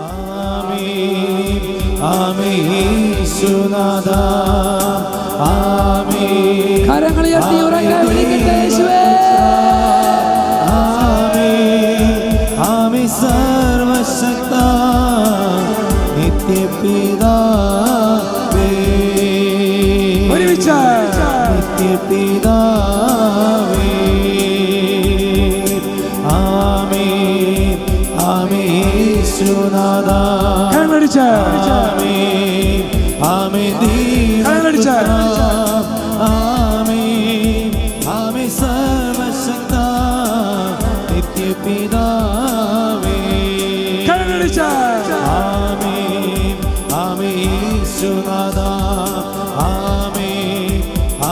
ആമേൻ ആമേൻ യേശുനാഥാ ആമേൻ. കരങ്ങൾ ഉയർത്തി ഉറക്കെ വിളിക്കട്ടെ യേശുവേ. ആമേൻ ആമേൻ സർവശക്ത നിത്യപിതാവേ ഒരുമിച്ച് നിത്യപിതാവേ ആമേൻ ആമേൻ യേശുനാഥാ കരങ്ങളടിച്ച് ആമേൻ ആമേൻ കരങ്ങളടിച്ച് ആമേൻ ആമേൻ സർവശക്ത നിത്യപിതാവേ കരങ്ങളടിച്ച് ആമേൻ ആമേൻ യേശുനാഥാ ആമേൻ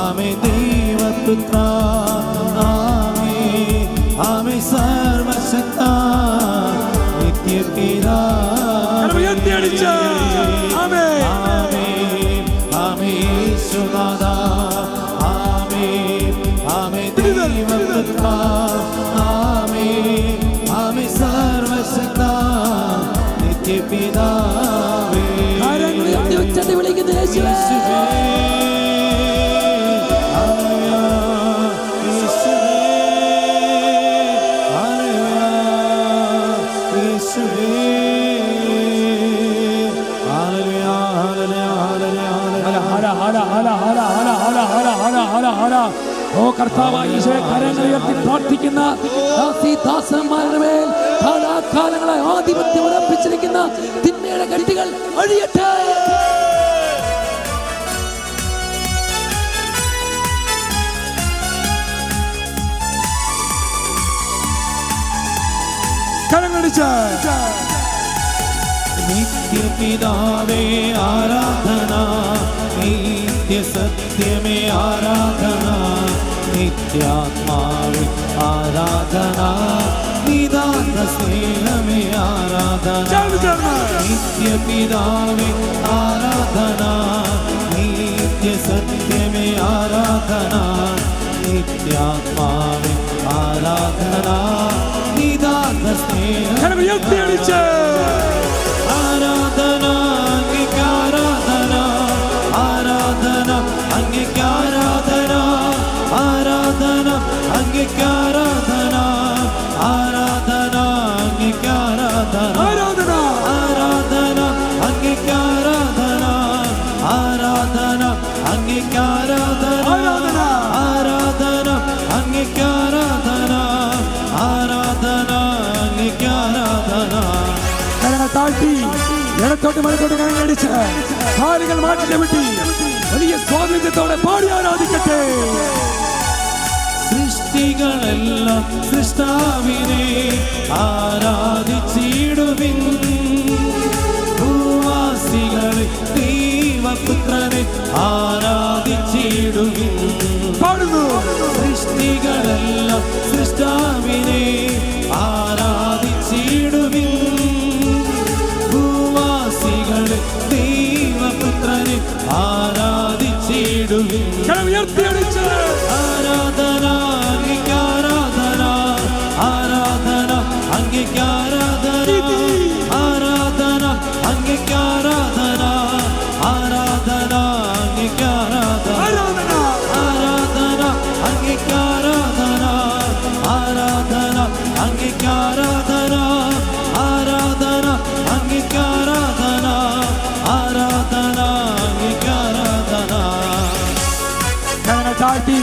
ആമേൻ ദൈവപുത്ര ആമേൻ ആമേൻ സർവശക്ത നിത്യപിതാവേ ഉയർത്തിയടിച്ച് ആമേൻ ആമേൻ ആമേൻ യേശുനാഥാ ആമേൻ ആമേൻ ദൈവപുത്ര ആമേൻ ആമേൻ സർവശക്ത നിത്യപിതാവേ കരങ്ങൾ ഉയർത്തി ഉച്ചത്തിൽ വിളിക്കുന്നു യേശുവേ. ഓ കർത്താവായ ഈശോയെ കരങ്ങൾ ഉയർത്തി പ്രാർത്ഥിക്കുന്ന ദാസന്മാരുടെ മേൽ കാലാകാലങ്ങളായി ആധിപത്യം ഉറപ്പിച്ചിരിക്കുന്ന തിന്മയുടെ കെട്ടുകൾ അഴിയട്ടെ. കരങ്ങളടിച്ച് നിത്യപിതാവേ ആരാധന നിത്യസത്യമേ ആരാധന നിത്യാത്മാവേ ആരാധന നിദാന സ്നേഹമേ ആരാധന നിത്യപിതാവേ ആരാധന നിത്യസത്യമേ ആരാധന നിത്യാത്മാവേ ആരാധന നിദാന സ്നേഹം ഉയർത്തിയടിച്ച് ആരാധന അംഗീകാരാധന ആരാധന അംഗീകാരാധന ആരാധന അംഗീകാരാധന ആരാധന അംഗീകാരാധന ആരാധന ആരാധന അംഗീകാരാധന ആരാധന അംഗീകാരാധന ആരാധന ആരാധന അംഗീകാരാധന ആരാധന അംഗീകാരാധന. കരങ്ങൾ താഴ്ത്തി ഇടത്തോട്ട് മലത്തോട്ട് കരങ്ങളടിച്ച് കാലുകൾ മാറ്റി ചവിട്ടി വലിയ സ്വാതന്ത്ര്യത്തോടെ പാടി ആരാധിക്കട്ടെ. സൃഷ്ടികളെല്ലാം സൃഷ്ടാവിനെ ആരാധിച്ചിടുവിൻ ഭൂവാസികളെ ദൈവപുത്രനെ ആരാധിച്ചിടുവിൻ പാടുന്നു. സൃഷ്ടികളെല്ലാം സൃഷ്ടാവിനെ ആരാധിച്ചിടുവിൻ ഭൂവാസികളെ ദൈവപുത്രനെ ആരാധിച്ചിടുവിൻ. ഉയർത്തിയടിച്ച് ആരാധന അംഗീകാരാധന ആരാധന അംഗീകാരാധന ആരാധന അംഗീകാരാധന ആരാധന അംഗീകാരാധന ആരാധന അംഗീകാരാധന ആരാധന അംഗീകാരാധന ആരാധന അംഗീകാരാധന ആരാധന അംഗീകാരാധന. കരങ്ങൾ താഴ്ത്തി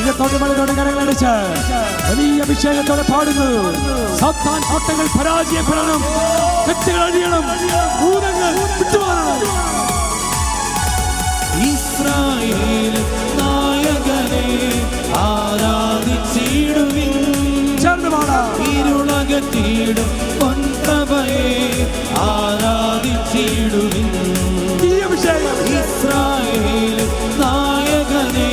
ഇടത്തോട്ട് മലത്തോട്ട് കരങ്ങളടിച്ച് വലിയ അഭിഷേകത്തോടെ പാടുന്നു. സാത്താൻ കോട്ടങ്ങൾ പരാജയപ്പെടണം, തെറ്റുകൾ അഴിയണം, ഭൂതങ്ങൾ വിട്ടുമാറണം. ഇസ്രായേൽ നായകനെ ആരാധിച്ചിടുവിൻ ചേർന്ന് പാടാം. ഇരുളകത്തിടും പൊൻപ്രഭയെ ആരാധിച്ചിടുവിൻ. ഈ അഭിഷേകം ഇസ്രായേൽ നായകനെ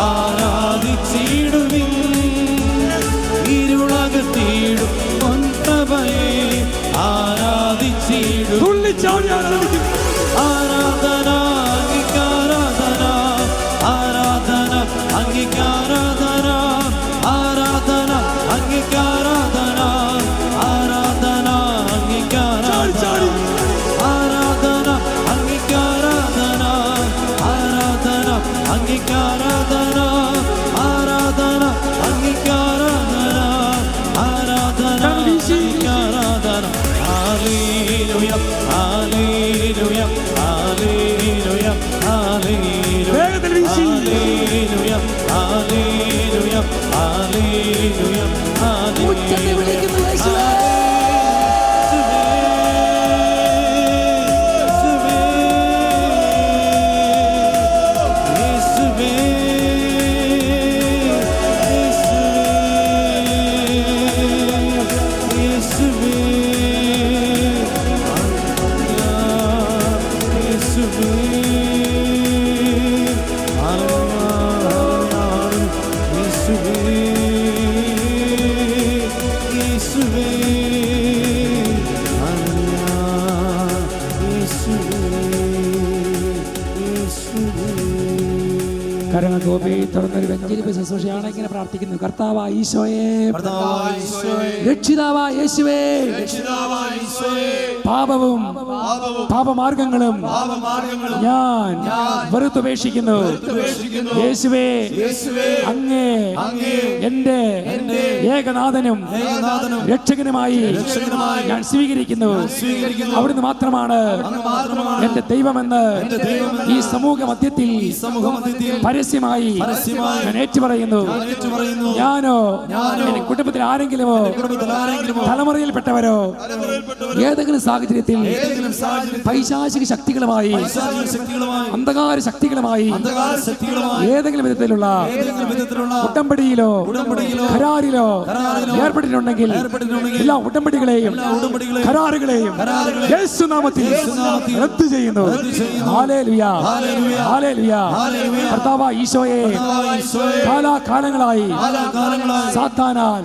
ആരാധിച്ചിടുവിൻ ഇരുളകത്തിടും പൊൻപ്രഭയെ ആരാധിച്ചിടുവിൻ. തുള്ളിച്ചാടി ആരാധിക്കും. ആരാധന അംഗീകാരാധന ആരാധന അംഗീകാരാധന ആരാധന അംഗീകാരാധന ആരാധന അംഗീകാരാധന ഹല്ലേലൂയ ഹല്ലേലൂയ ഹല്ലേലൂയ വേഗത്തിൽ വീശി. ഹല്ലേലൂയ ഹല്ലേലൂയ ഹല്ലേലൂയ ഉച്ചത്തിൽ വിളിക്കുന്നു യേശുവേ. കരങ്ങൾ ഗോപി തുറന്നൊരു വെഞ്ചരിപ്പ് ശുശ്രൂഷയാണ് ഇങ്ങനെ പ്രാർത്ഥിക്കുന്നു. കർത്താവായ ഈശോയെ, രക്ഷിതാവായ യേശുവേ, പാപവും പാപമാർഗങ്ങളും ഞാൻ വെറുത്തുപേക്ഷിക്കുന്നു. യേശുവേ, അങ്ങേ എന്റെ ഏകനാഥനും രക്ഷകനുമായി ഞാൻ സ്വീകരിക്കുന്നു. അവിടുന്ന് മാത്രമാണ് എന്റെ ദൈവമെന്ന് ഈ സമൂഹ മധ്യത്തിൽ പരസ്യമായി ഞാൻ ഏറ്റുപറയുന്നു. ഞാനോ എന്റെ കുടുംബത്തിൽ ആരെങ്കിലുമോ തലമുറയിൽപ്പെട്ടവരോ ഏതെങ്കിലും സാഹചര്യത്തിൽ പൈശാചിക ശക്തികളുമായി അന്ധകാര ശക്തികളുമായി ഏതെങ്കിലും വിധത്തിലുള്ള ഉടമ്പടിയിലോ കരാറിലോ ഏർപ്പെട്ടിട്ടുണ്ടെങ്കിൽ എല്ലാ ഉടമ്പടികളെയും കരാറുകളെയും യേശുനാമത്തിൽ റദ്ദു ചെയ്യുന്നു. Hallelujah hallelujah. കർത്താവായ ഈശോയെ, കാലാകാലങ്ങളായി സാത്താനാൽ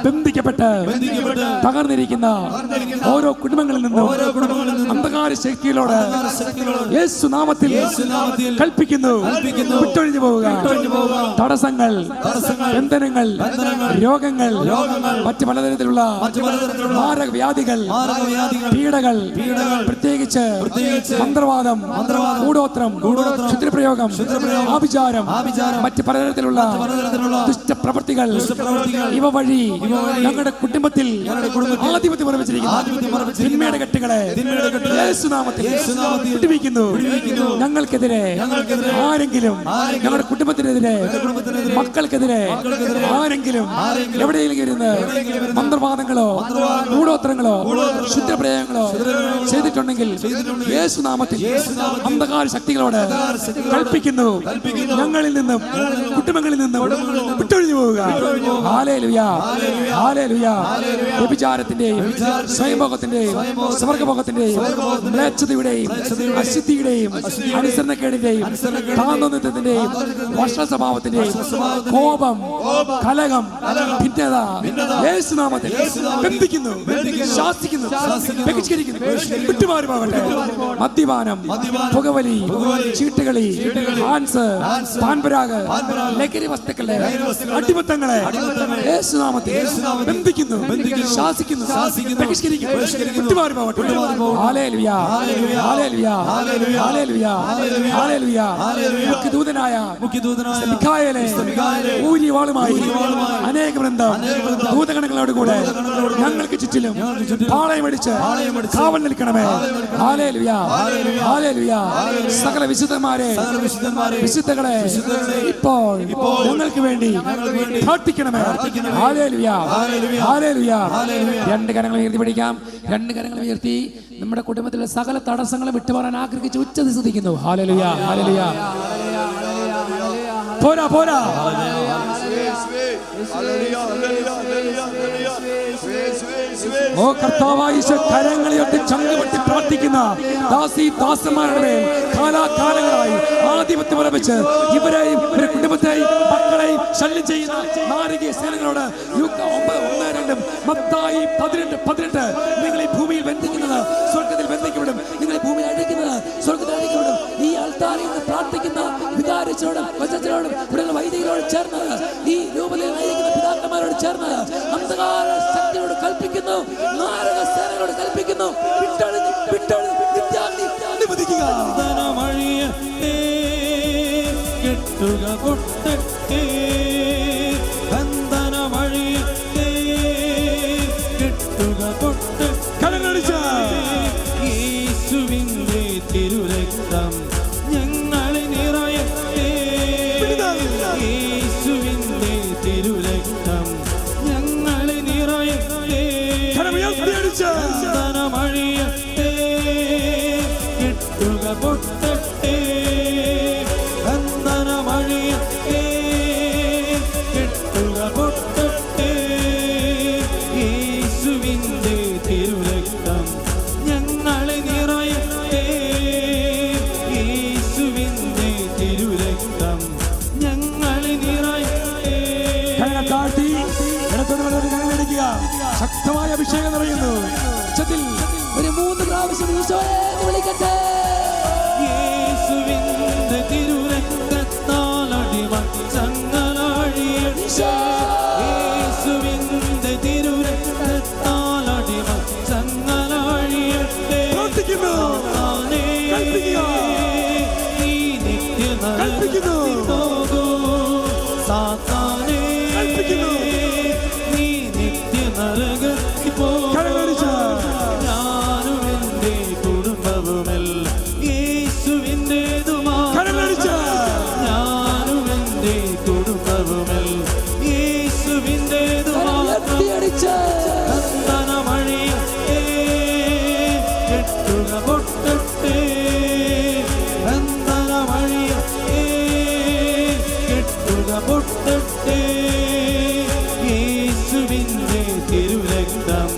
ബന്ധിക്കപ്പെട്ട് തകർന്നിരിക്കുന്ന ഓരോ കുടുംബങ്ങളിൽ നിന്നും അന്ധകാര ശക്തികളോട് യേശുനാമത്തിൽ കൽപ്പിക്കുന്നു, വിട്ടൊഴിഞ്ഞു പോവുക. തടസ്സങ്ങൾ, ബന്ധനങ്ങൾ, രോഗങ്ങൾ, മറ്റു പലതരത്തിലുള്ള മാരകവ്യാധികൾ, പീഡകൾ, പ്രത്യേകിച്ച് മന്ത്രവാദം, കൂടോത്രം, ക്ഷുദ്രപ്രയോഗം, ആഭിചാരം, മറ്റ് പലതരത്തിലുള്ള ദുഷ്ടപ്രവൃത്തികൾ ഇവ വഴി ഞങ്ങളുടെ കുടുംബത്തിൽ ആധിപത്യം ഉറപ്പിച്ചിരിക്കുന്ന തിന്മയുടെ കെട്ടുകളെ യേശുനാമത്തിൽ വിട്ടുവീക്കുന്നു. ഞങ്ങൾക്കെതിരെ ആരെങ്കിലും, ഞങ്ങളുടെ കുടുംബത്തിനെതിരെ, മക്കൾക്കെതിരെ ആരെങ്കിലും എവിടെയെങ്കിലും ഇരുന്ന് മന്ത്രവാദങ്ങളോ കൂടോത്രങ്ങളോ ശുദ്ധപ്രയോഗങ്ങളോ ചെയ്തിട്ടുണ്ടെങ്കിൽ യേശുനാമത്തിൽ അന്ധകാര ശക്തികളോട് കൽപ്പിക്കുന്നു, ഞങ്ങളിൽ നിന്നും കുടുംബങ്ങളിൽ നിന്നും വിട്ടൊഴിഞ്ഞു പോവുക. Hallelujah hallelujah. വ്യഭിചാരത്തിന്റെയും സ്വയംഭോഗത്തിന്റെയും സ്വർഗ്ഗഭോഗത്തിന്റെയും മ്ലേച്ഛതയുടെയും അശുദ്ധിയുടെയും അനുസരണക്കേടിന്റെയും താന്തോന്നിത്വത്തിന്റെയും വർഷ സ്വഭാവത്തിന്റെയും കോപം, കലഹം, ഭിന്നത യേശുനാമത്തിൽ ബന്ധിക്കുന്നു, ശാസിക്കുന്നു, ബഹിഷ്കരിക്കുന്നു, വിട്ടുമാറി പോകട്ടെ. മദ്യപാനം, പുകവലി, ചീട്ടുകളി, ഹാൻസ്, പാൻപരാഗ്, ലഹരി വസ്തുക്കളെ, അടിമത്തങ്ങളെ യേശുനാമത്തിൽ ബന്ധിക്കുന്നു, ശാസിക്കുന്നു, ബഹിഷ്കരിക്കുന്നു, വിട്ടുമാറി പോകട്ടെ. Hallelujah hallelujah hallelujah hallelujah. മുഖ്യദൂതനായ മിഖായേലേ ഊരിയ വാളുമായി അനേക വൃന്ദം ദൂതഗണങ്ങളോടുകൂടെ ഞങ്ങൾക്ക് ചുറ്റിലും പാളയമടിച്ച് കാവൽ നിൽക്കണമേ. Hallelujah hallelujah. സകല വിശുദ്ധന്മാരെ, വിശുദ്ധകളെ ഇപ്പോൾ ഞങ്ങൾക്ക് വേണ്ടി പ്രാർത്ഥിക്കണമേ. Hallelujah hallelujah. രണ്ട് കരങ്ങൾ ഉയർത്തി പിടിക്കാം. രണ്ട് കരങ്ങൾ ഉയർത്തി നമ്മുടെ കുടുംബത്തിലെ സകല തടസ്സങ്ങളും വിട്ടുമാറാൻ ആഗ്രഹിച്ച് ഉച്ചത്തിൽ സ്തുതിക്കുന്നു. Hallelujah hallelujah. പോരാ പോരാ. ഓ കർത്താവായ ഈശോ, കരങ്ങളിയൊട്ട് ചങ്കുപൊട്ടി പ്രാർത്ഥിക്കുന്ന ദാസി ദാസന്മാരുടെ മേൽ കാലാകാലങ്ങളായി ആധിപത്യം ഉറപ്പിച്ച് ഇവരെയും ഇവരുടെ കുടുംബത്തെയും മക്കളെയും ശല്യം ചെയ്യുന്ന നാരകീയ സേനകളോട് ലുക്ക 9:1-2 മത്തായി 18:18 നിങ്ങൾ ഈ ഭൂമിയിൽ ബന്ധിക്കുന്നത് സ്വർഗത്തിൽ ബന്ധിക്കപ്പെടും, നിങ്ങൾ ഈ ഭൂമിയിൽ അഴിക്കുന്നത് സ്വർഗത്തിൽ അഴിക്കപ്പെടും. ഈ അൾത്താരയിൽ നിന്ന് പ്രാർത്ഥിക്കുന്ന വികാരിച്ചോടും വചനത്തോടും ഇവിടെ വൈദികരോട് ചേർന്ന് ഈ രൂപതയിൽ ആയിരിക്കുന്ന പിതാക്കന്മാരോട് ചേർന്ന് അന്ധകാര ശക്തിയോട് കൽപ്പിക്കുന്നു, നാരക സേനകളോട് കൽപ്പിക്കുന്നു, വിട്ടൊഴിഞ്ഞ് വിട്ടൊഴിഞ്ഞ് നിത്യാഗ്നി അനുവദിക്കുക. കെട്ടുക പൊട്ടേ, ബന്ധനമഴിയേ, കെട്ടുക പൊട്ടേ, കരങ്ങളടിച്ച് ഒരു 3 പ്രാവശ്യം ഈശോയെ എന്ന് വിളിക്കട്ടെ. യേശുവിന്റെ തിരുരക്തത്താൽ അടിമച്ചങ്ങല അഴിയട്ടെ. യേശുവിന്റെ തിരുരക്തത്താൽ അടിമച്ചങ്ങല അഴിയട്ടെ. സാത്താനേ, നീ നിത്യനരകത്തിൽ പോകൂ. സാത്താനേ, നീ നിത്യനരകത്തിൽ പോകൂ. ഞാനും എന്റെ കുടുംബവുമെല്ലാം യേശുവിൻ്റെതുമാണ്. ഞാനും എന്റെ കുടുംബവുമെല്ലാം യേശുവിൻ്റെതുമാണ്. ബന്ധനമഴിയട്ടെ, കെട്ടുക പൊട്ടട്ടെ. ബന്ധനമഴിയട്ടെ, കെട്ടുക പൊട്ടട്ടെ. യേശുവിൻ്റെ തിരുരക്തം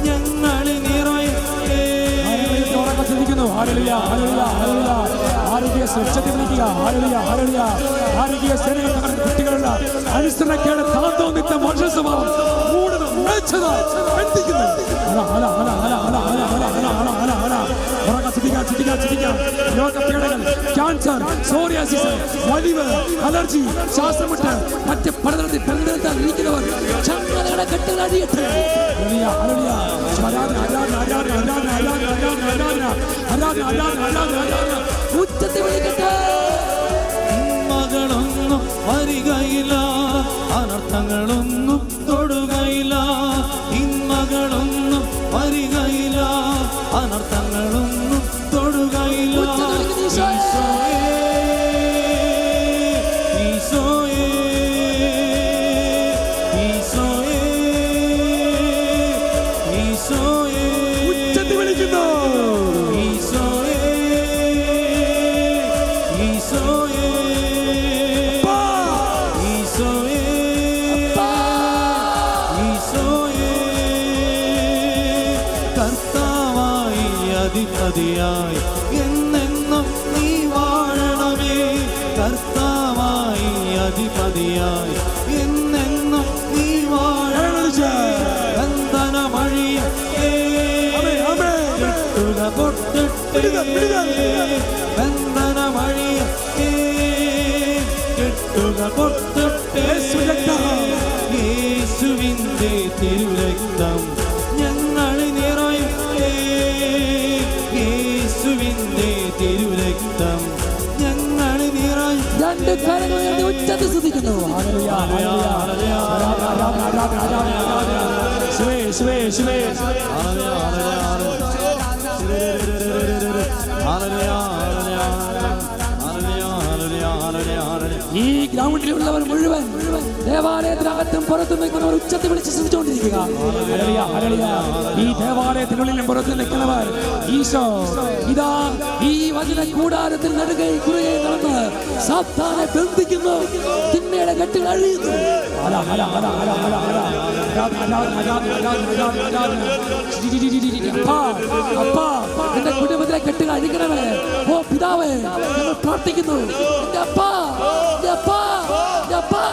ഞങ്ങളിൽ നിറയട്ടെ. ആരോഗ്യ സ്വച്ഛത വിളിക്കുക. ആരോഗ്യ സേനകൾ തങ്ങളുടെ കുട്ടികളുള്ള അനുസരണക്കേട് താന്തോന്നിത്ത മനുഷ്യ സ്വഭാവം രോഗപീഠകൾ, ക്യാൻസർ, സോറിയാസിസ്, വലിവ്, അലർജി, ശ്വാസമുട്ട്, മറ്റ് പലതരത്തിൽ ബന്ധനത്താൽ ഇരിക്കുന്നവർ ചങ്ങലയുടെ കെട്ടുകൾ അഴിയട്ടെ. ഉച്ചത്തിൽ വിളിക്കട്ടെ. മകളൊന്നും വരികയില്ല, അനർത്ഥങ്ങളൊന്നും തൊടുകയില്ല. ഇന്മകളൊന്നും വരികയില്ല, അനർത്ഥങ്ങളൊന്നും തൊടുകയില്ല. ഈശോയേ, ഈശോയേ, ഈശോയേ, ഈശോയേ. ഉച്ചത്തിൽ വിളിക്കുന്നു. ഈശോയേ, ഈശോയേ, ഈശോയേ, ഈശോയേ. കർത്താവായി അധിപതിയായി എന്നെന്നും നീ വാഴണമേ. കർത്താവായി അധിപതിയായി എന്നെന്നും നീ വാഴണമേ. ബന്ധനമഴിയട്ടെ, കെട്ടുക പൊട്ടട്ടെ. ബന്ധനമഴിയട്ടെ, കെട്ടുക പൊട്ടട്ടെ. യേശുവിൻ്റെ തിരുരക്തം ഞങ്ങളിൽ നിറയട്ടെ. യേശുവിൻ്റെ തിരുരക്തം ഞങ്ങളിൽ നിറയട്ടെ. രണ്ട് കരങ്ങൾ ഉച്ചത്തിൽ സ്തുതിക്കുന്നു. ഈ ഗ്രൗണ്ടിലുള്ളവർ മുഴുവൻ ദേവാലയത്തിനകത്തും പുറത്തും നിൽക്കുന്നവർ ഉച്ചത്തിൽ വിളിച്ച് ശ്രദ്ധിച്ചുകൊണ്ടിരിക്കുക. ഈ ദേവാലയത്തിനുള്ളിലും പുറത്തും നിൽക്കുന്നവർ ഈശോ ഇതാ ഈ വചന കൂടാരത്തിൽ നടുകയും കുറുകയും നടന്ന് സാത്താനെ ബന്ധിക്കുന്നു, തിന്മയുടെ കെട്ടുകൾ അഴിയുന്നു. അപ്പാ, എന്റെ കുടുംബത്തിലെ കെട്ടുകൾ അഴിക്കണമേ. ഓ പിതാവേ, ഞങ്ങൾ പ്രാർത്ഥിക്കുന്നു. എന്റെ അപ്പാ, എന്റെ അപ്പാ, എന്റെ അപ്പാ.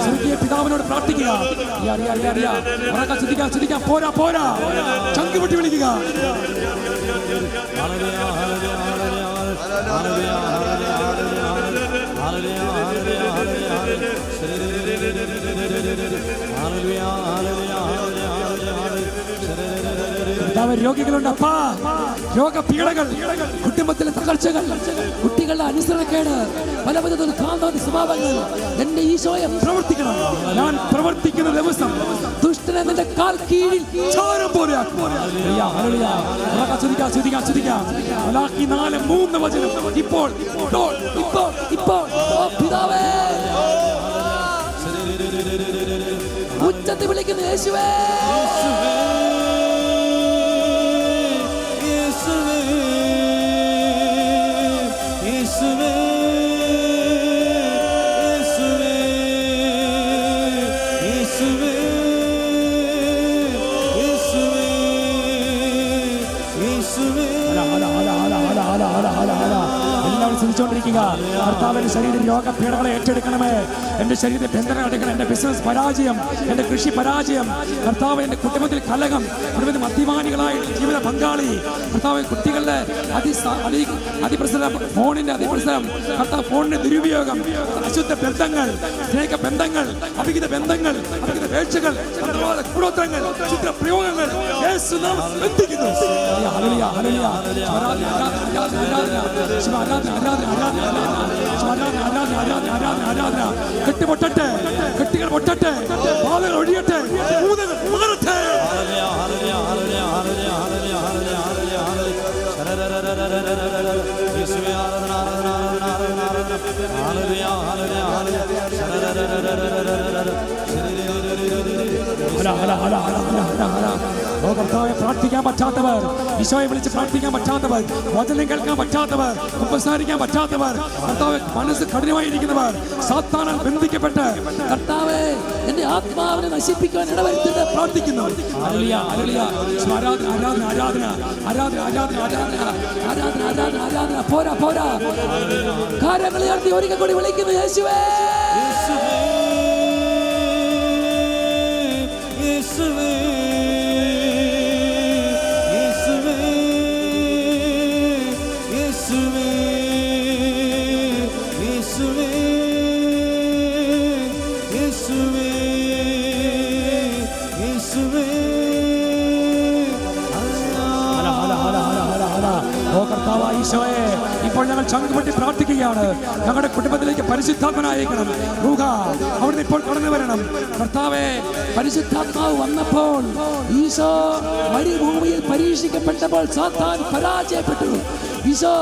സ്വർഗീയ പിതാവിനോട് പ്രാർത്ഥിക്കുക. ശ്രദ്ധിക്കാം. പോരാ, ചങ്കുപൊട്ടി വിളിക്കുക. രോഗികളുണ്ട് അപ്പാ, രോഗപീഠകൾ, കുടുംബത്തിലെ തകർച്ചകൾ, കുട്ടികളുടെ അനുസരണക്കേട്, പലവിധ സ്വഭാവങ്ങൾ എന്റെ ഈശോയെ പ്രവർത്തിക്കണം. ഞാൻ പ്രവർത്തിക്കുന്ന ദിവസം ദുഷ്ടനെ നിന്റെ കാൽ കീഴിൽ ചോരം പോലെ ഇപ്പോൾ പിതാവേ ഉച്ചത്തിൽ വിളിക്കുന്നു. യേശുവേ, യേശുവേ, യേശുവേ, യേശുവേ, യേശുവേ, യേശുവേ, യേശുവേ. എല്ലാവരും ആസ്വദിച്ചുകൊണ്ടിരിക്കുക. കർത്താവിന്റെ ശരീരം രോഗപീഠകളെ ഏറ്റെടുക്കണമേ. എന്റെ ശരീരത്തെ ബന്ധനം എടുക്കണം. എന്റെ ബിസിനസ് പരാജയം, എന്റെ കൃഷി പരാജയം, കർത്താവ് എന്റെ കുടുംബത്തിൽ കലഹം, കുടുംബത്തിൽ മദ്യപാനികളായ ജീവിത പങ്കാളി, കർത്താവ് കുട്ടികളുടെ അതിപ്രസരം, ഫോണിന്റെ അതിപ്രസരം, കർത്താവ് ഫോണിന്റെ ദുരുപയോഗം, അശുദ്ധ ബന്ധങ്ങൾ, സ്നേഹ ബന്ധങ്ങൾ, അഭിഹിത ബന്ധങ്ങൾ, അഭിഹിത വീഴ്ചകൾ, കൂടോത്രങ്ങൾ, ചിത്ര പ്രയോഗങ്ങൾ യേശു നാമം ബന്ധിക്കുന്നു. Hallelujah, hallelujah. ആരാധന, ആരാധന, ആരാധന, ആരാധന, ആരാധന, ആരാധന, ആരാധന, ആരാധന. കെട്ടി പൊട്ടട്ടെ, കെട്ടികൾ പൊട്ടട്ടെ, പാതകൾ ഒഴിയട്ടെ, ഭൂതങ്ങൾ മാറട്ടെ. കർത്താവെ പ്രാർത്ഥിക്കാൻ പറ്റാത്തവർ, ഈശോയെ വിളിച്ച് പ്രാർത്ഥിക്കാൻ പറ്റാത്തവർ, വചനം കേൾക്കാൻ പറ്റാത്തവർ, ഉപസാരിക്കാൻ പറ്റാത്തവർ, കർത്താവെ മനസ്സ് കഠിനമായിരിക്കുന്നവർ, സാത്താനാൽ ബന്ധിക്കപ്പെട്ട് കർത്താവെ എന്റെ ആത്മാവിനെ നശിപ്പിക്കാൻ ഇടവരുത്തിട്ട് പ്രാർത്ഥിക്കുന്നു. Hallelujah, hallelujah. ആരാധന, ആരാധന, ആരാധന, ആരാധന, ആരാധന, ആരാധന, ആരാധന, ആരാധന, ആരാധന. പോരാ, പോരാ. കാര്യങ്ങൾ ഉയർത്തി ഒരിക്കൽ കൂടി വിളിക്കുന്നു. യേശുവേ, യേശുവേ, യേശുവേ, യേശുവേ, യേശുവേ, യേശുവേ, യേശുവേ. ഓ കർത്താവായ ഈശോയെ, ഇപ്പോൾ ഞങ്ങൾ ചങ്കുപൊട്ടി പ്രാർത്ഥിക്കുകയാണ്. ഞങ്ങളുടെ കുടുംബത്തിലേക്ക് പരിശുദ്ധാത്മനായിരിക്കണം. റൂഹ അവിടുന്ന് ഇപ്പോൾ കടന്നു വരണം. കർത്താവേ, പരിശുദ്ധാത്മാവ് വന്നപ്പോൾ ഈശോ മരുഭൂമിയിൽ പരീക്ഷിക്കപ്പെട്ടപ്പോൾ സാത്താൻ പരാജയപ്പെട്ടു. ഈശോ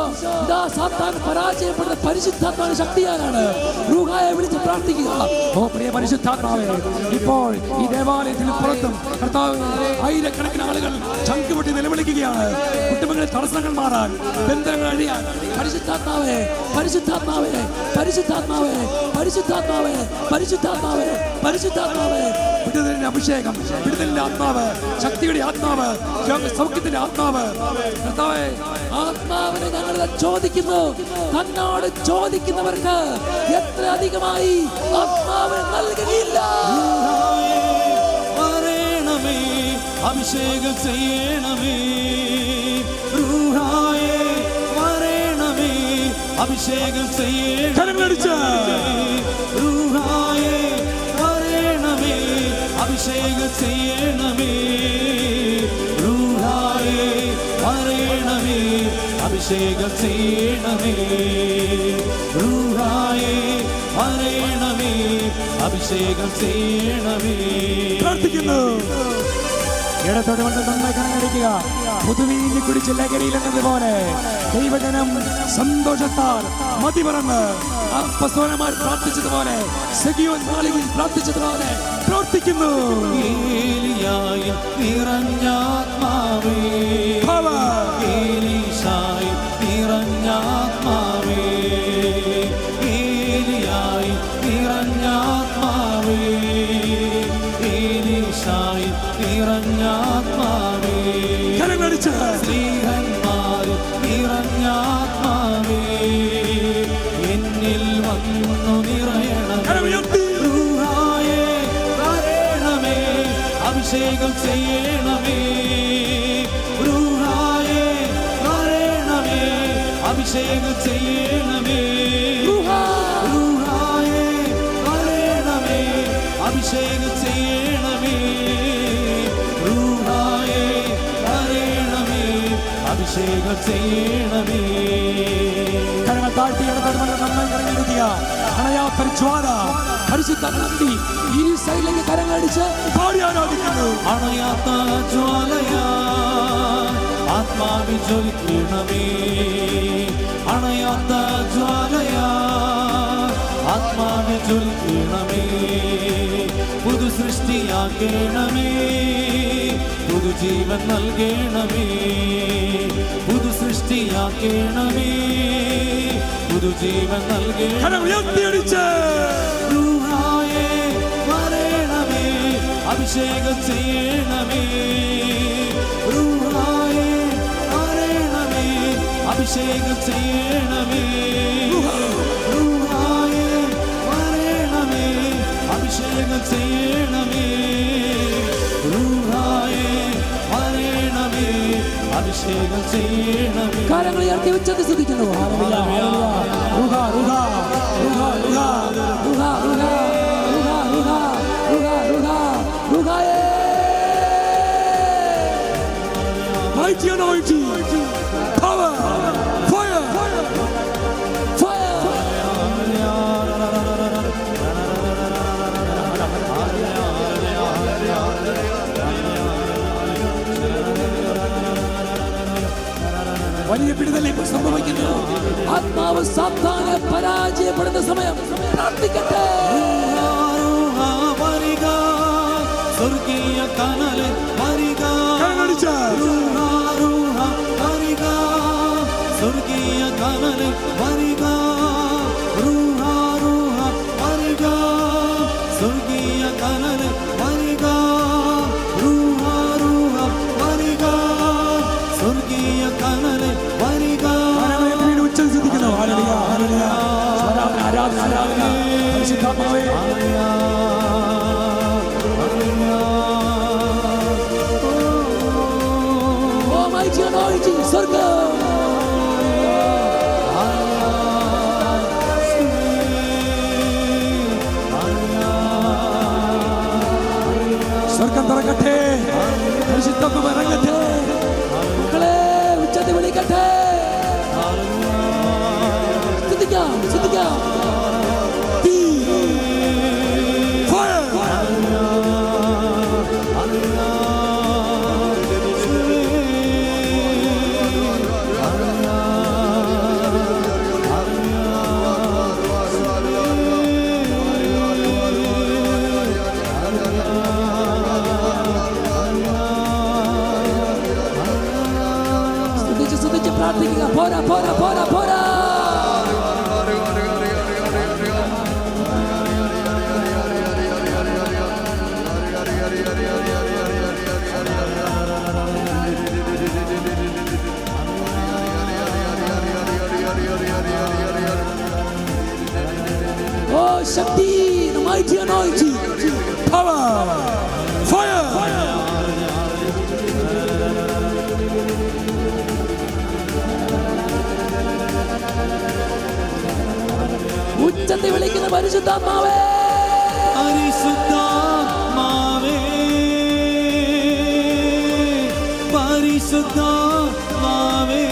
ഇതാ സാത്താൻ പരാജയപ്പെട്ട പരിശുദ്ധാത്മാവിന്റെ ശക്തിയാലാണ്. റൂഹായെ വിളിച്ച് പ്രാർത്ഥിക്കുക. ഓ പ്രിയ പരിശുദ്ധാത്മാവേ, ഇപ്പോൾ ഈ ദേവാലയത്തിന് പുറത്തും കർത്താവ് ആയിരക്കണക്കിന് ആളുകൾ ചങ്കുപൊട്ടി നിലവിളിക്കുകയാണ്. കുടുംബങ്ങളിൽ തടസ്സങ്ങൾ മാറാൻ, ബന്ധങ്ങൾ അഴിയാൻ. പരിശുദ്ധാത്മാവേ, പരിശുദ്ധാത്മാവേ, പരിശുദ്ധാത്മാവേ, പരിശുദ്ധാത്മാവേ, പരിശുദ്ധാത്മാവേ, പരിശുദ്ധാത്മാവേ. വിടുതലിന്റെ അഭിഷേകം, വിടുതലിന്റെ ആത്മാവ്, ശക്തിയുടെ ആത്മാവ്, സൗഖ്യത്തിന്റെ ആത്മാവ്. കർത്താവേ, ആത്മാവിനെ ഞങ്ങൾ ചോദിക്കുന്നു. തന്നോട് ചോദിക്കുന്നവർക്ക് എത്ര അധികമായി ആത്മാവിനെ നൽകുകയില്ല. വരണമേ, അഭിഷേകം ചെയ്യണമേ. റൂഹായേ വരണമേ, അഭിഷേകം ചെയ്യണമേ. റൂഹായേ വരണമേ, അഭിഷേകം ചെയ്യണമേ. റൂഹായേ വരണമേ, അഭിഷേകം ചെയ്യണമേ. റൂഹായേ വരണമേ, അഭിഷേകം ചെയ്യണമേ. പ്രാർത്ഥിക്കുന്നു. ഇടത്തോട് വന്ന് നന്നായി കണ്ണടിക്കുക. പുതുവീഞ്ഞ് കുടിച്ച് ലഹരിയിലെന്നതുപോലെ ദൈവജനം സന്തോഷത്താൽ മതിമറന്ന് അപ്പസ്തോലന്മാർ പ്രാർത്ഥിച്ചതുപോലെ, സെഗിയോൻ മാളികയിൽ പ്രാർത്ഥിച്ചതുപോലെ പ്രാർത്ഥിക്കുന്നു. ഏലിയായി നിറഞ്ഞാത്മാവേ, ഏലീശായി നിറഞ്ഞാത്മാവേ, ഏലിയായി നിറഞ്ഞാത്മാവേ, ഏലീശായി നിറഞ്ഞാത്മാവേ, സ്ത്രീഹന്മാരിൽ നിറഞ്ഞാത്മാവേ, എന്നിൽ വന്നു നിറയണമേ. റൂഹായേ വരണമേ, അഭിഷേകം ചെയ്യണമേ. റൂഹായേ വരണമേ, അഭിഷേകം ചെയ്യണമേ. റൂഹായേ വരണമേ, അഭിഷേകം ചെയ്യണമേ. റൂഹായേ വരണമേ, അഭിഷേകം ചെയ്യണമേ. കരങ്ങൾ താഴ്ത്തി ഇടപെടുമ്പോൾ നന്നായി കരങ്ങളിടുക. അണയാത്തൊരു ജ്വാല പരിശുദ്ധി ഈ സൈഡിലേക്ക് കരങ്ങളടിച്ച് പാടി ആരാധിക്കുന്നു. അണയാത്ത ജ്വാലയാ ആത്മാവിൽ ജ്വലിക്കണമേ. അണയാത്ത ജ്വാലയാ ആത്മാവിൽ ജ്വലിക്കണമേ. പുതു സൃഷ്ടിയാക്കണമേ, പുതുജീവൻ നൽകണമേ. പുതു സൃഷ്ടിയാക്കണമേ, പുതുജീവൻ നൽകണമേ. റൂഹായേ വരണമേ, അഭിഷേകം ചെയ്യണമേ. റൂഹായേ വരണമേ, അഭിഷേകം ചെയ്യണമേ. ചെയ്യണമേ റൂഹായേ വരണമേ അഭിഷേകം ചെയ്യണമേ കാര്യങ്ങൾ ഉയർത്തി വെച്ചത് ശ്രദ്ധിക്കുന്നു Mighty anointing, power, fire, വലിയ വിടുതൽ ഇപ്പോൾ സംഭവിക്കുന്നു. ആത്മാവ് സാത്താനെ പരാജയപ്പെടുന്ന സമയം പ്രാർത്ഥിക്കട്ടെ. സ്വർഗീയ കനൽ വരിക വരിക സ്വർഗീയ കനൽ വരിക വരിക സ്വർഗീയ കനൽ വരിക വരിക സ്വർഗീയ കനൽ വരിക ഉച്ചരിക്കുന്നു. ആരാധന പരിശുദ്ധാത്മാവേ സ്വർഗം തുറക്കട്ടെ, പരിശുദ്ധാത്മാവ് ഇറങ്ങട്ടെ, മക്കളെ ഉച്ചത്തിൽ വിളിക്കട്ടെ. ശ്രദ്ധിക്കാം ശ്രദ്ധിക്കാം. പ്രാർത്ഥിക്കുക. പോരാ പോരാ പോരാ പോരാ. ഓ ശക്തി, mighty anointing, power, fire. ഉച്ചത്തിൽ വിളിക്കുന്ന പരിശുദ്ധാത്മാവേ പരിശുദ്ധാത്മാവേ പരിശുദ്ധാത്മാവേ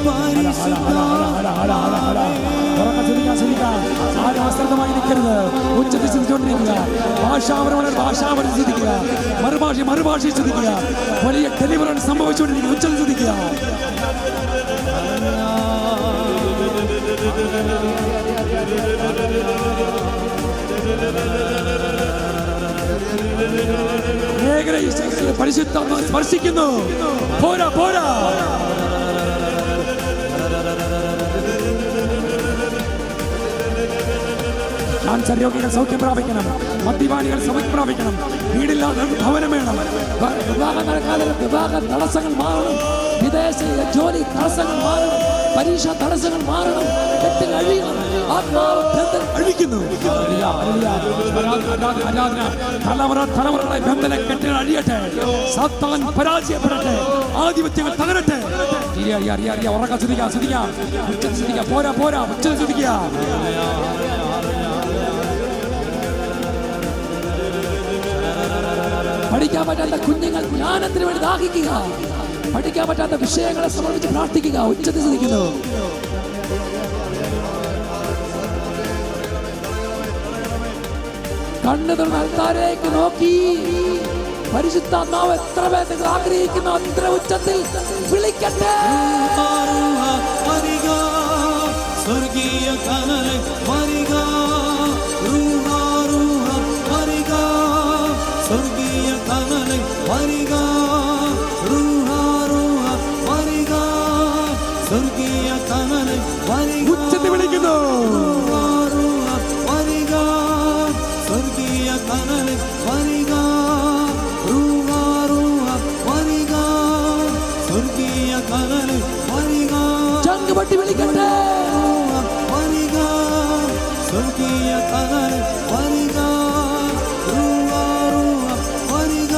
പരിശുദ്ധാത്മാവേ ആശ്രിതമായി നിൽക്കരുത്. ഉച്ചത്തിൽ ചിന്തിച്ചുകൊണ്ടിരിക്കുക. ഭാഷാപരം ചിന്തിക്കുക. മറുഭാഷ ചിന്തിക്കുക. വലിയ ഡെലിവറൻസ് സംഭവിച്ചുകൊണ്ടിരിക്കുക. ഉച്ചത്തിൽ ചിന്തിക്കുക. പരിശുദ്ധാത്മാവ് സ്പർശിക്കുന്നു. പോരാ പോരാ. ക്യാൻസർ രോഗികൾ സൗഖ്യം പ്രാപിക്കണം. മദ്യപാനികൾ സൗഖ്യം പ്രാപിക്കണം. വീടില്ലാതെ ഭവനം വേണം. വിവാഹം നടക്കാതെ വിവാഹ തടസ്സങ്ങൾ മാറണം. വിദേശ ജോലി തടസ്സങ്ങൾ മാറണം. പരീക്ഷ തടസ്സങ്ങൾ മാറണം. കെട്ടുകൾ അഴിയണം. ആത്മാവ് ബന്ധനം അഴിക്കുന്നു. തലമുറകളെ ബന്ധന കെട്ടുകൾ അഴിയട്ടെ. സാത്താൻ പരാജയപ്പെടട്ടെ. ആധിപത്യങ്ങൾ തകരട്ടെ. ഉറക്കം ശ്രദ്ധിക്കാം ശ്രദ്ധിക്കാം. ഉച്ചത്തിൽ ശ്രദ്ധിക്കാം. പോരാ പോരാ. ഉച്ചത്തിൽ ശ്രദ്ധിക്കുക. പഠിക്കാൻ പറ്റാത്ത കുഞ്ഞുങ്ങൾ ജ്ഞാനത്തിന് വേണ്ടി ദാഹിക്കുക. പഠിക്കാൻ പറ്റാത്ത വിഷയങ്ങളെ സമർപ്പിച്ച് പ്രാർത്ഥിക്കുക. ഉച്ചത്തിൽ ശ്രദ്ധിക്കുന്നു. കണ്ണു തുറന്ന് അൽത്താരേക്ക് നോക്കി പരിശുദ്ധാത്മാവ് എത്ര പേർ നിങ്ങൾ ആഗ്രഹിക്കുന്നു അത്ര ഉച്ചത്തിൽ വിളിക്കട്ടെ. സ്വർഗീയ കനൽ വരിക വരിക സ്വർഗീയ കനൽ വരിക വരിക സ്വർഗീയ കനൽ വരിക ഉച്ചത്തിൽ വിളിക്കുന്നു. വരിക സ്വർഗീയ കനൽ വരിക വരിക സ്വർഗീയ കനൽ വരിക. കൊട്ടി വിളിക്കട്ടെ. വരിക സ്വർഗീയ കനൽ വരിക വരിക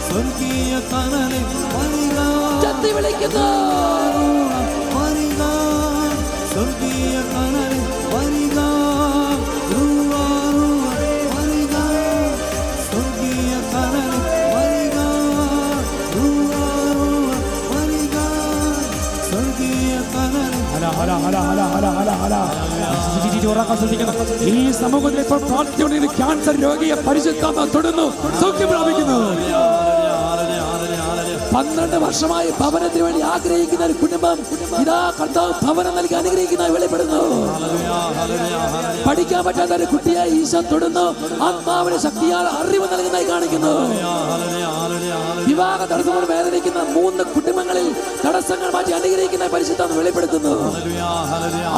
സ്വർഗീയ കനൽ വരിക ചത്തി വിളിക്കുന്നു. വരിക സ്വർഗീയ കനൽ വരിക വരിക സ്വർഗീയ കനൽ വരിക വരിക സ്വർഗീയ കനൽ. ഈ സമൂഹത്തിൽ ഇപ്പോൾ പ്രാർത്ഥിച്ചുകൊണ്ടിരുന്ന ക്യാൻസർ രോഗിയെ പരിശുദ്ധാത്മ തൊടുന്നു, സൗഖ്യം പ്രാപിക്കുന്നു. 12 വർഷമായി ഭവനത്തിന് വേണ്ടി ആഗ്രഹിക്കുന്ന ഒരു കുടുംബം ഇതാ കർത്താവ് ഭവനം നൽകി അനുഗ്രഹിക്കുന്ന വെളിപ്പെടുന്നു. പഠിക്കാൻ പറ്റാത്ത ഒരു കുട്ടിയെ ഈശോ തൊടുന്നു, ആത്മാവിന്റെ ശക്തിയാൽ അറിവ് നൽകുന്നതായി കാണിക്കുന്നു. വിവാഹ തടസ്സങ്ങൾ വേദനിക്കുന്ന 3 കുടുംബങ്ങളിൽ തടസ്സങ്ങൾ മാറ്റി അനുഗ്രഹിക്കുന്ന പരിശുദ്ധാത്മ വെളിപ്പെടുത്തുന്നു.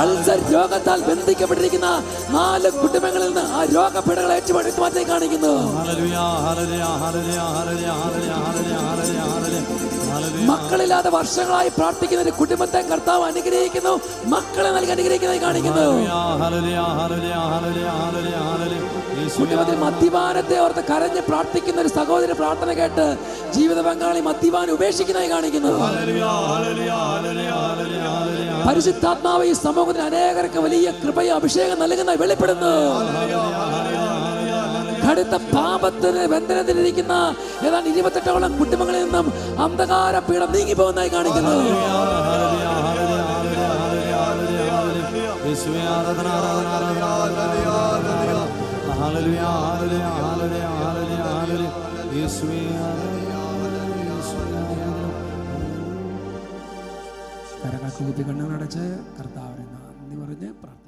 അൾസർ രോഗത്താൽ ബന്ധിക്കപ്പെട്ടിരിക്കുന്ന 4 കുടുംബങ്ങളിൽ നിന്ന് ആ രോഗപീഠകളെ ഏറ്റുമാറ്റി കാണിക്കുന്നു. മക്കളില്ലാതെ വർഷങ്ങളായി പ്രാർത്ഥിക്കുന്ന ഒരു കുടുംബത്തെ കർത്താവ് അനുഗ്രഹിക്കുന്നു, മക്കളെ നൽകി അനുഗ്രഹിക്കുന്നതായി കാണിക്കുന്നു. കുടുംബത്തിൽ മദ്യപാനത്തെ ഓർത്ത് കരഞ്ഞ് പ്രാർത്ഥിക്കുന്ന ഒരു സഹോദര പ്രാർത്ഥന കേട്ട് ജീവിത പങ്കാളി മദ്യപാനം ഉപേക്ഷിക്കുന്നതായി കാണിക്കുന്നു. പരിശുദ്ധാത്മാവ് ഈ സമൂഹത്തിന് അനേകർക്ക് വലിയ കൃപയും അഭിഷേകം നൽകുന്നതായി വെളിപ്പെടുന്നു. കടുത്ത പാപത്തിന് ബന്ധനത്തിലിരിക്കുന്ന ഏതാണ്ട് 28ഓളം കുടുംബങ്ങളിൽ നിന്നും അന്ധകാര പീഠം നീങ്ങി പോകുന്നതായി കാണിക്കുന്നു. കരങ്ങൾ കൂപ്പി കണ്ണുകളടച്ച് കർത്താവിനെ നന്ദി പറഞ്ഞ് പ്രാർത്ഥിക്കുന്നു.